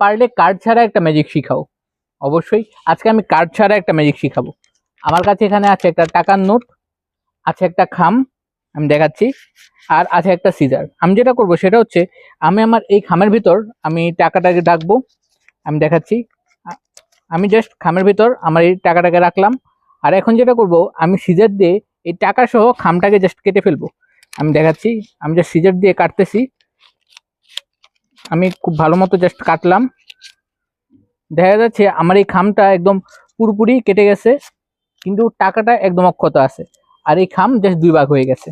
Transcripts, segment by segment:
পারলে কার্ড ছাড়া একটা ম্যাজিক শিখাও। অবশ্যই আজকে আমি কার্ড ছাড়া একটা ম্যাজিক শিখাবো। আমার কাছে এখানে আছে একটা টাকার নোট, আছে একটা খাম, আমি দেখাচ্ছি, আর আছে একটা সিজার। আমি যেটা করব সেটা হচ্ছে আমি আমার এই খামের ভিতর আমি টাকাটাকে রাখবো। আমি দেখাচ্ছি, আমি জাস্ট খামের ভিতর আমার এই টাকাটাকে রাখলাম। আর এখন যেটা করব আমি সিজার দিয়ে এই টাকা সহ খামটাকে জাস্ট কেটে ফেলবো। আমি দেখাচ্ছি, আমি জাস্ট সিজার দিয়ে কাটতেছি। আমি খুব ভালো মতো জাস্ট কাটলাম। দেখা যাচ্ছে আমার এই খামটা একদম পুরোপুরি কেটে গেছে, কিন্তু টাকাটা একদম অক্ষত আছে, আর এই খাম জাস্ট 2 ভাগ হয়ে গেছে।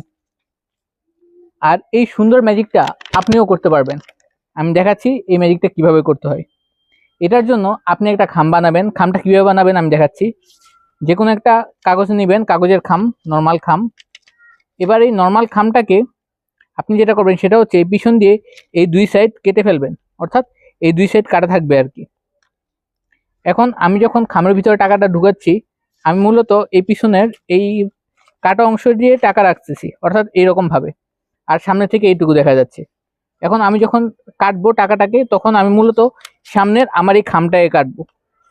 আর এই সুন্দর ম্যাজিকটা আপনিও করতে পারবেন। আমি দেখাচ্ছি এই ম্যাজিকটা কিভাবে করতে হয়। এটার জন্য আপনি একটা খাম বানাবেন। খামটা কিভাবে বানাবেন আমি দেখাচ্ছি। যে কোনো একটা কাগজ নেবেন, কাগজের খাম, নর্মাল খাম। এবার এই নর্মাল খামটাকে আপনি যেটা করবেন সেটা হচ্ছে এই পিছন দিয়ে এই 2 সাইড কেটে ফেলবেন, অর্থাৎ এই 2 সাইড কাটা থাকবে আর কি। এখন আমি যখন খামের ভিতরে টাকাটা ঢুকাচ্ছি, আমি মূলত এই পিছনের এই কাটা অংশ দিয়ে টাকা রাখতেছি, অর্থাৎ এইরকম ভাবে, আর সামনে থেকে এইটুকু দেখা যাচ্ছে। এখন আমি যখন কাটবো টাকাটাকে, তখন আমি মূলত সামনের আমার এই খামটাকে কাটবো,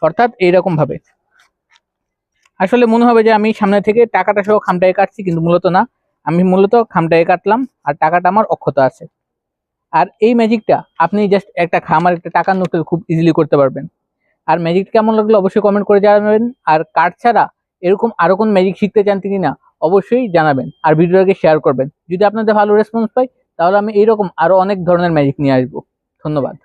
অর্থাৎ এইরকম ভাবে। আসলে মনে হবে যে আমি সামনে থেকে টাকাটা সহ খামটাকে কাটছি, কিন্তু মূলত না, আমি মূলত খামটাকে কাটলাম আর টাকাটা আমার অক্ষত আছে। আর এই ম্যাজিকটা আপনি জাস্ট একটা খাম আর একটা টাকার নোটে খুব ইজিলি করতে পারবেন। আর ম্যাজিকটা কেমন লাগলো অবশ্যই কমেন্ট করে জানাবেন। আর কার্ড ছাড়া এরকম আরো কোন ম্যাজিক শিখতে চান কিনা অবশ্যই জানাবেন, আর ভিডিওটাকে শেয়ার করবেন। যদি আপনাদের ভালো রেসপন্স পাই, তাহলে আমি এইরকম আরো অনেক ধরনের ম্যাজিক নিয়ে আসবো। ধন্যবাদ।